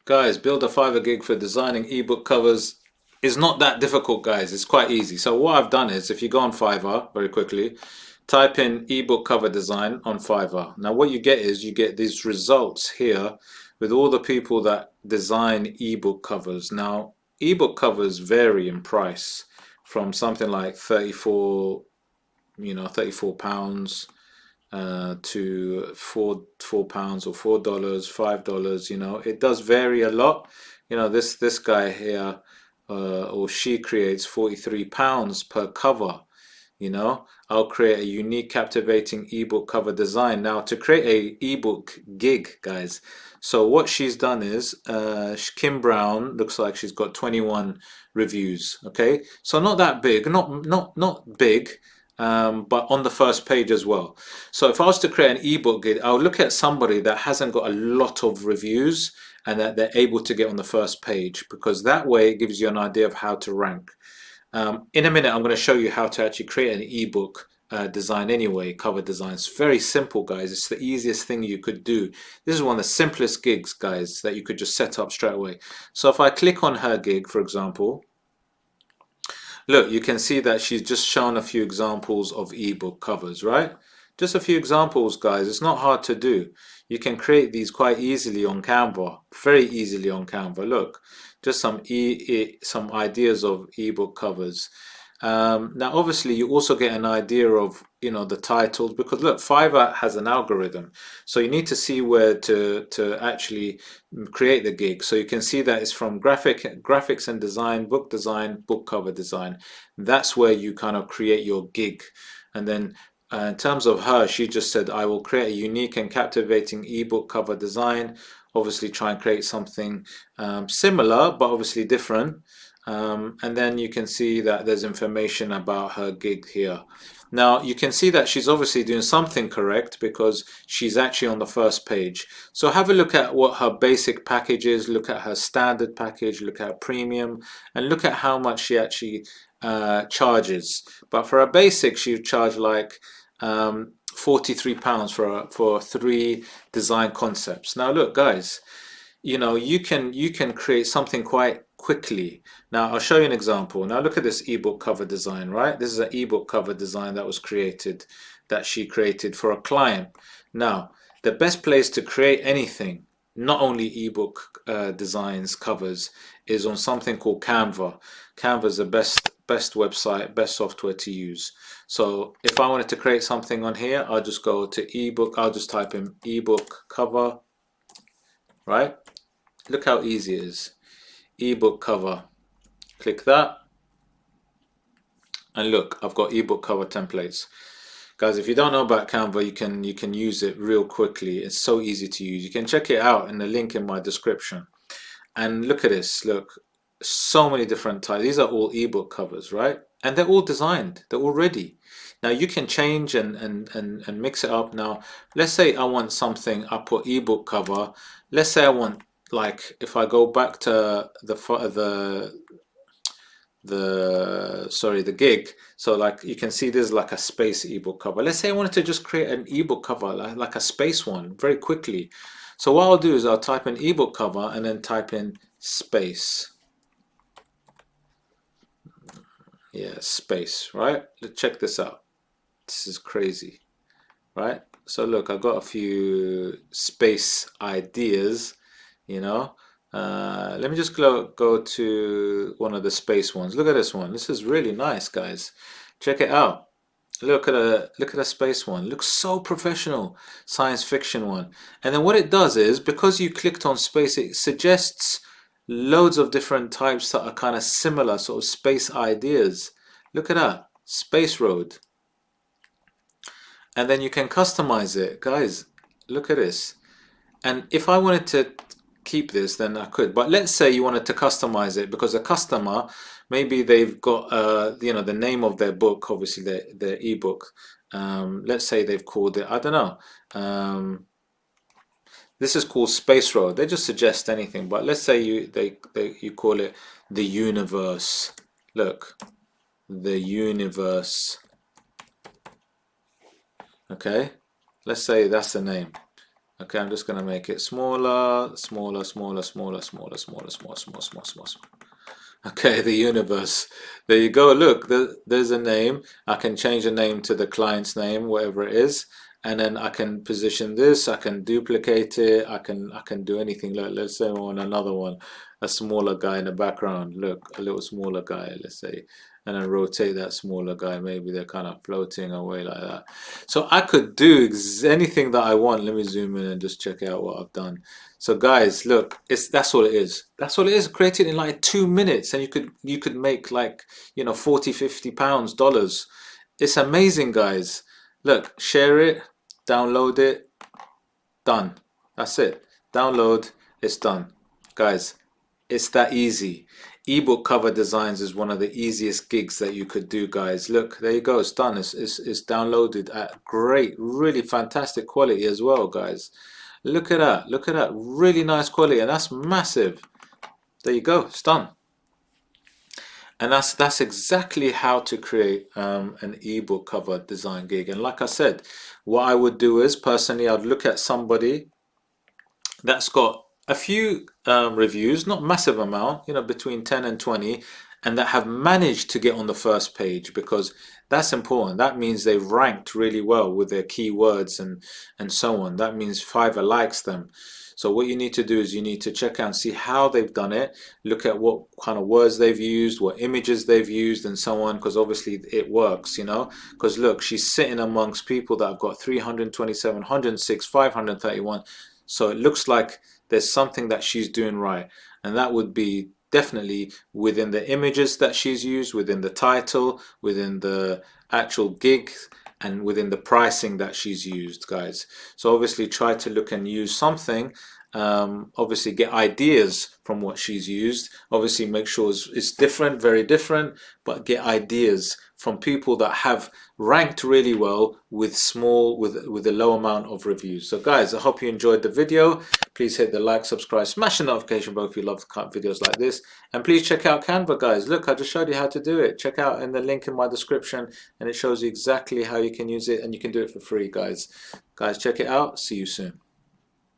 Guys, build a Fiverr gig for designing ebook covers is not that difficult, guys. It's quite easy. So what I've done is, if you go on Fiverr very quickly, type in ebook cover design on Fiverr. Now what you get is you get these results here with all the people that design ebook covers. Now ebook covers vary in price from something like 34, £34 to £4 or $4, $5. It does vary a lot. This guy here or she creates £43 per cover. I'll create a unique, captivating ebook cover design. Now, to create a ebook gig, guys. So what she's done is, Kim Brown looks like she's got 21 reviews. Okay, so not that big, not big, but on the first page as well. So if I was to create an ebook gig, I'll look at somebody that hasn't got a lot of reviews and that they're able to get on the first page, because that way it gives you an idea of how to rank. In a minute, I'm going to show you how to actually create an ebook design anyway, cover design. It's very simple, guys. It's the easiest thing you could do. This is one of the simplest gigs, guys, that you could just set up straight away. So if I click on her gig, for example, look, you can see that she's just shown a few examples of ebook covers, right? Just a few examples, guys. It's not hard to do. You can create these quite easily on Canva, very easily on Canva. Look, just some ideas of ebook covers. Now, obviously, you also get an idea of the titles, because look, Fiverr has an algorithm, so you need to see where to actually create the gig. So you can see that it's from graphics and design, book cover design. That's where you kind of create your gig, and then. In terms of her, she just said, I will create a unique and captivating ebook cover design. Obviously, try and create something similar, but obviously different. And then you can see that there's information about her gig here. Now, you can see that she's obviously doing something correct, because she's actually on the first page. So have a look at what her basic package is, look at her standard package, look at her premium, and look at how much she actually charges. But for a basic, she would charge like £43 for 3 design concepts. Now look, guys, you can create something quite quickly. Now I'll show you an example. Now look at this ebook cover design, right? This is an ebook cover design that was created, that she created for a client. Now the best place to create anything, not only ebook designs, covers, is on something called Canva. Canva is the best website, best software to use. So if I wanted to create something on here, I'll just go to ebook, I'll just type in ebook cover, right? Look how easy it is. Ebook cover. Click that. And look, I've got ebook cover templates. Guys, if you don't know about Canva, you can use it real quickly. It's so easy to use. You can check it out in the link in my description. And look at this. Look, so many different types. These are all ebook covers, right? And they're all designed. They're all ready. Now you can change and mix it up. Now, let's say I want something. I put ebook cover. Let's say I want, like, if I go back to the gig. So like you can see there's like a space ebook cover. Let's say I wanted to just create an ebook cover, like a space one, very quickly. So what I'll do is I'll type in ebook cover and then type in space. Yeah, space, right? Let's check this out. This is crazy, right? So look, I've got a few space ideas, you know. Let me just go to one of the space ones. Look at this one. This is really nice, guys. Check it out. Look at a space one. Looks so professional. Science fiction one. And then what it does is, because you clicked on space, it suggests loads of different types that are kind of similar, sort of space ideas. Look at that. Space Road. And then you can customize it. Guys, look at this. And if I wanted to keep this, then I could. But let's say you wanted to customize it, because a customer, maybe they've got the name of their book, obviously their ebook. Let's say they've called it, I don't know. This is called Space Road. They just suggest anything, but let's say you call it the universe. Look, the universe. Okay, let's say that's the name. Okay, I'm just going to make it smaller, smaller, smaller, smaller, smaller, smaller, smaller, smaller, smaller, smaller, smaller. Okay, the universe. There you go. Look, there's a name. I can change the name to the client's name, whatever it is, and then I can position this. I can duplicate it. I can do anything. Look, let's say I want another one, a smaller guy in the background. Look, a little smaller guy. Let's say, and then rotate that smaller guy. Maybe they're kind of floating away like that. So I could do anything that I want. Let me zoom in and just check out what I've done. So guys, look, that's all it is. That's all it is. Created in like 2 minutes, and you could make like, you know, 40, 50 pounds, dollars. It's amazing, guys. Look, share it, download it, done. That's it. Download, it's done. Guys, it's that easy. Ebook cover designs is one of the easiest gigs that you could do, guys. Look, there you go. It's done. It's downloaded at great, really fantastic quality as well, guys. Look at that. Look at that. Really nice quality, and that's massive. There you go. It's done. And that's exactly how to create an ebook cover design gig. And like I said, what I would do is personally, I'd look at somebody that's got a few reviews, not massive amount, you know, between 10 and 20, and that have managed to get on the first page, because that's important. That means they've ranked really well with their keywords and so on. That means Fiverr likes them. So what you need to do is you need to check out and see how they've done it, look at what kind of words they've used, what images they've used, and so on, because obviously it works, you know. Because look, she's sitting amongst people that have got 327, 106, 531. So it looks like there's something that she's doing right, and that would be definitely within the images that she's used, within the title, within the actual gig, and within the pricing that she's used, guys. So obviously try to look and use something. Obviously get ideas from what she's used. Obviously make sure it's different, very different, but get ideas from people that have ranked really well with a low amount of reviews. So guys, I hope you enjoyed the video. Please hit the like, subscribe, smash the notification bell if you love videos like this, and please check out Canva, guys. Look, I just showed you how to do it. Check out in the link in my description, and it shows you exactly how you can use it, and you can do it for free, guys. Check it out. See you soon.